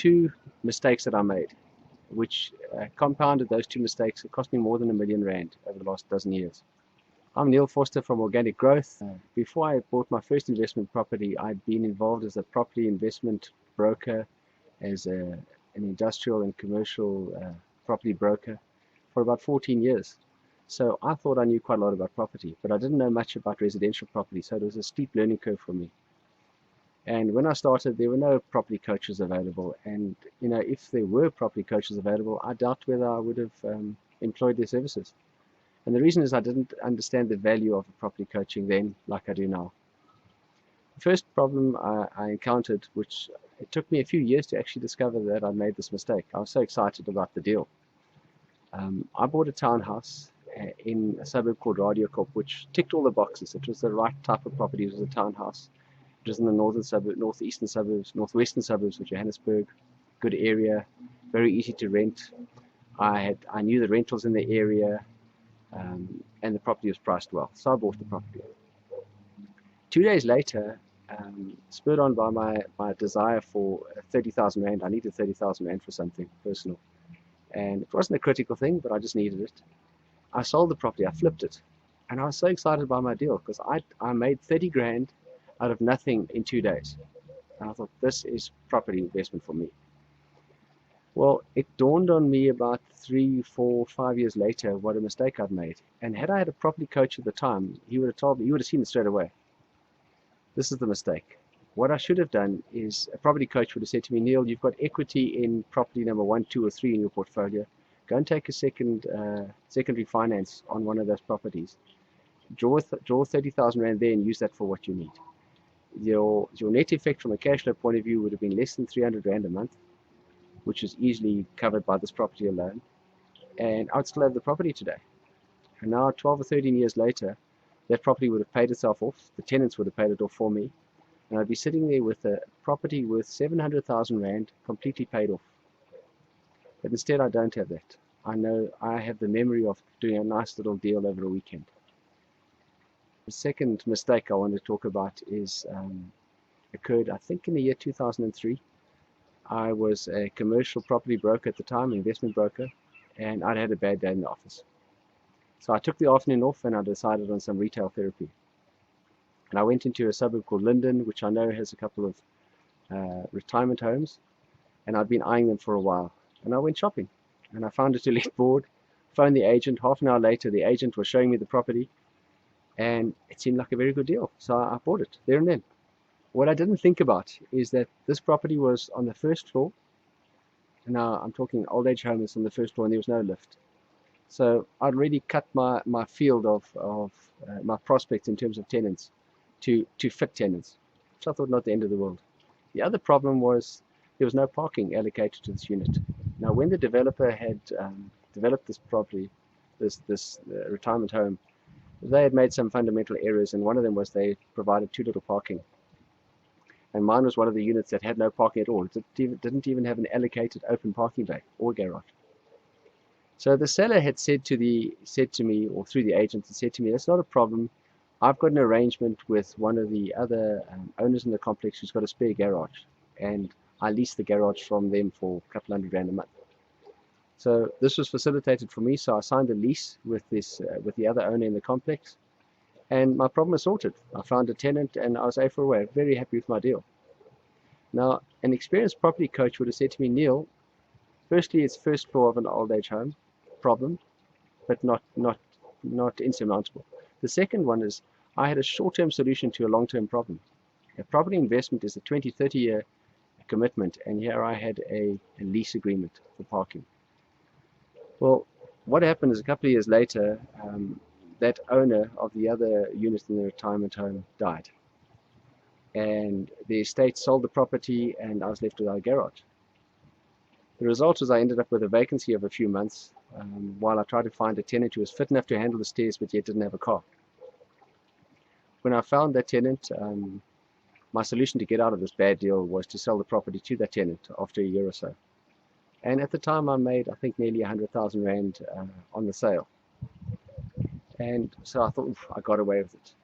two mistakes that I made, which compounded those two mistakes. It cost me more than R1,000,000 over the last dozen years. I'm Neil Forster from Organic Growth. Before I bought my first investment property, I'd been involved as a property investment broker, as an industrial and commercial property broker for about 14 years. So I thought I knew quite a lot about property, but I didn't know much about residential property, so it was a steep learning curve for me. And when I started, there were no property coaches available, and if there were property coaches available, I doubt whether I would have employed their services. And the reason is I didn't understand the value of property coaching then like I do now. The first problem I encountered, which it took me a few years to actually discover that I made this mistake. I was so excited about the deal. I bought a townhouse in a suburb called Radiokorp, which ticked all the boxes. It was the right type of property. It was a townhouse. It was in the northwestern suburbs of Johannesburg. Good area, very easy to rent. I knew the rentals in the area, and the property was priced well, so I bought the property. 2 days later, spurred on by my desire for 30,000 Rand, I needed 30,000 Rand for something personal, and it wasn't a critical thing, but I just needed it. I sold the property, I flipped it, and I was so excited by my deal because I made 30 grand out of nothing in 2 days, and I thought, this is property investment for me. Well, it dawned on me about 3, 4, 5 years later what a mistake I'd made. And had I had a property coach at the time, he would have told me, you would have seen it straight away. This is the mistake. What I should have done is a property coach would have said to me, Neil, you've got equity in property number 1, 2, or 3 in your portfolio. Go and take a secondary finance on one of those properties. Draw 30,000 Rand there and use that for what you need. Your net effect from a cash flow point of view would have been less than 300 Rand a month, which is easily covered by this property alone, and I'd still have the property today. And now 12 or 13 years later, that property would have paid itself off, the tenants would have paid it off for me, and I'd be sitting there with a property worth 700,000 Rand completely paid off. But instead I don't have that. I know I have the memory of doing a nice little deal over a weekend. The second mistake I want to talk about is occurred, I think, in the year 2003. I was a commercial property broker at the time, investment broker, and I'd had a bad day in the office. So I took the afternoon off and I decided on some retail therapy. And I went into a suburb called Linden, which I know has a couple of retirement homes, and I'd been eyeing them for a while. And I went shopping, and I found a to-let board, phoned the agent. Half an hour later, the agent was showing me the property, and it seemed like a very good deal. So I bought it there and then. What I didn't think about is that this property was on the first floor. And now I'm talking old age home is on the first floor and there was no lift. So I'd already cut my field of my prospects in terms of tenants to fit tenants, which I thought not the end of the world. The other problem was there was no parking allocated to this unit. Now when the developer had developed this property, this retirement home, they had made some fundamental errors, and one of them was they provided too little parking. And mine was one of the units that had no parking at all. It didn't even have an allocated open parking bay or garage. So the seller had said to me, or through the agent, had said to me, that's not a problem. I've got an arrangement with one of the other owners in the complex who's got a spare garage, and I lease the garage from them for a couple hundred Rand a month. So this was facilitated for me. So I signed a lease with the other owner in the complex. And my problem was sorted. I found a tenant and I was A for away, very happy with my deal. Now, an experienced property coach would have said to me, Neil, firstly, it's first floor of an old age home, problem, but not insurmountable. The second one is I had a short-term solution to a long-term problem. A property investment is a 20, 30-year commitment, and here I had a lease agreement for parking. Well, what happened is a couple of years later, that owner of the other unit in the retirement home died, and the estate sold the property and I was left without a garage. The result was I ended up with a vacancy of a few months while I tried to find a tenant who was fit enough to handle the stairs but yet didn't have a car. When I found that tenant, my solution to get out of this bad deal was to sell the property to that tenant after a year or so. And at the time I made, I think, nearly 100,000 Rand on the sale. And so I thought, I got away with it.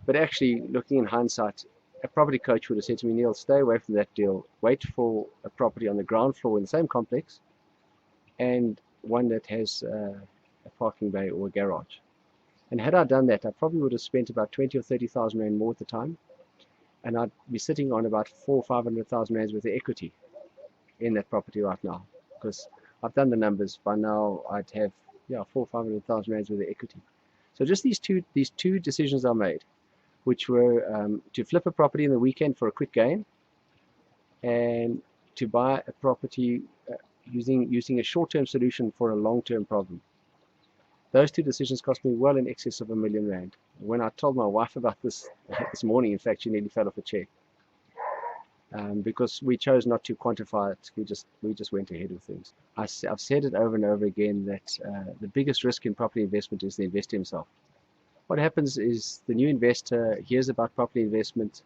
But actually, looking in hindsight, a property coach would have said to me, Neil, stay away from that deal. Wait for a property on the ground floor in the same complex and one that has a parking bay or a garage. And had I done that, I probably would have spent about 20 or 30,000 rand more at the time, and I'd be sitting on about 400,000 or 500,000 rands worth of equity in that property right now, because I've done the numbers. By now I'd have 400,000 or 500,000 rands worth of equity. So just these two decisions I made, which were to flip a property in the weekend for a quick gain, and to buy a property using a short-term solution for a long-term problem. Those two decisions cost me well in excess of R1 million. When I told my wife about this morning, in fact, she nearly fell off a chair, because we chose not to quantify it. We just went ahead with things. I've said it over and over again that the biggest risk in property investment is the investor himself. What happens is the new investor hears about property investment,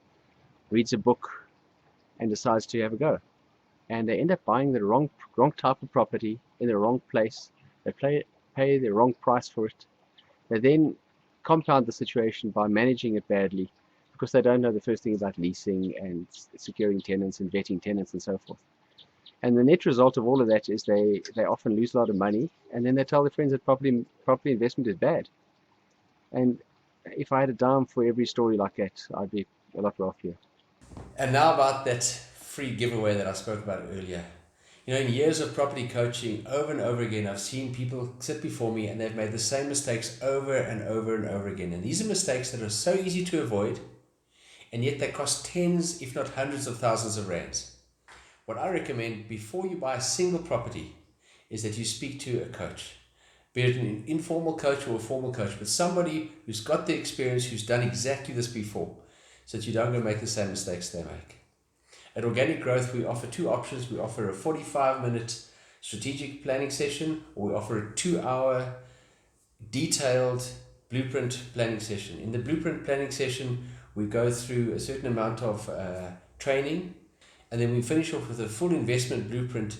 reads a book, and decides to have a go. And they end up buying the wrong type of property in the wrong place. They pay the wrong price for it. They then compound the situation by managing it badly, because they don't know the first thing about leasing and securing tenants and vetting tenants and so forth. And the net result of all of that is they often lose a lot of money, and then they tell their friends that property investment is bad. And if I had a dime for every story like that, I'd be a lot wealthier. And now about that free giveaway that I spoke about earlier. You know, in years of property coaching, over and over again, I've seen people sit before me and they've made the same mistakes over and over and over again. And these are mistakes that are so easy to avoid, and yet they cost tens, if not hundreds of thousands of rands. What I recommend before you buy a single property is that you speak to a coach, be it an informal coach or a formal coach, but somebody who's got the experience, who's done exactly this before, so that you don't go make the same mistakes they make. At Organic Growth, we offer two options. We offer a 45-minute strategic planning session, or we offer a 2-hour detailed blueprint planning session. In the blueprint planning session, we go through a certain amount of training, and then we finish off with a full investment blueprint,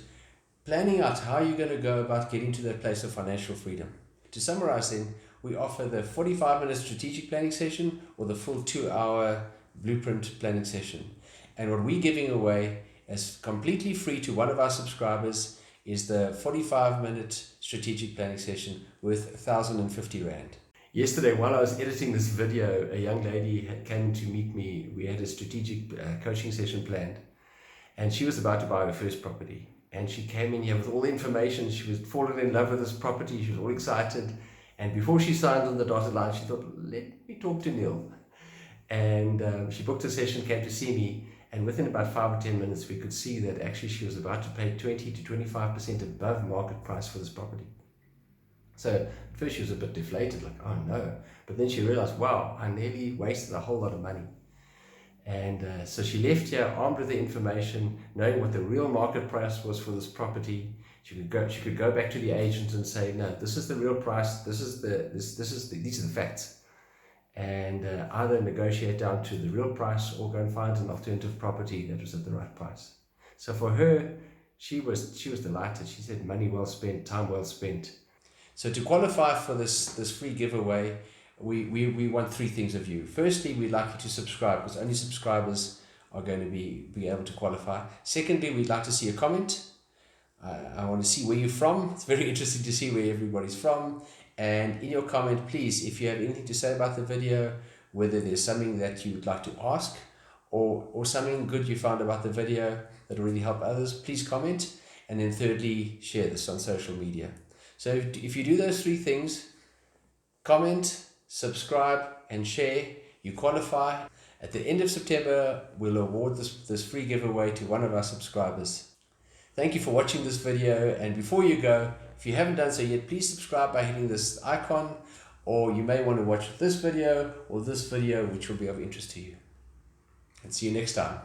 planning out how you're going to go about getting to that place of financial freedom. To summarize then, we offer the 45-minute strategic planning session or the full 2-hour blueprint planning session. And what we're giving away as completely free to one of our subscribers is the 45-minute strategic planning session with 1,050 Rand. Yesterday, while I was editing this video, a young lady came to meet me. We had a strategic coaching session planned, and she was about to buy her first property. And she came in here with all the information. She was falling in love with this property. She was all excited. And before she signed on the dotted line, she thought, let me talk to Neil. And she booked a session, came to see me. And within about 5 or 10 minutes, we could see that actually she was about to pay 20 to 25% above market price for this property. So at first she was a bit deflated, like, oh no. But then she realized, wow, I nearly wasted a whole lot of money. And so she left here armed with the information, knowing what the real market price was for this property. She could go back to the agent and say, no, this is the real price. These are the facts. And either negotiate down to the real price or go and find an alternative property that was at the right price. So for her, she was delighted. She said, money well spent, time well spent. So to qualify for this free giveaway, we want three things of you. Firstly, we'd like you to subscribe, because only subscribers are going to be able to qualify. Secondly, we'd like to see a comment. I want to see where you're from. It's very interesting to see where everybody's from. And in your comment, please, if you have anything to say about the video, whether there's something that you would like to ask or something good you found about the video that will really help others, please comment. And then thirdly, share this on social media. So if you do those three things, comment, subscribe, and share, you qualify. At the end of September, we'll award this free giveaway to one of our subscribers. Thank you for watching this video, and before you go, if you haven't done so yet, please subscribe by hitting this icon, or you may want to watch this video or this video, which will be of interest to you. And see you next time.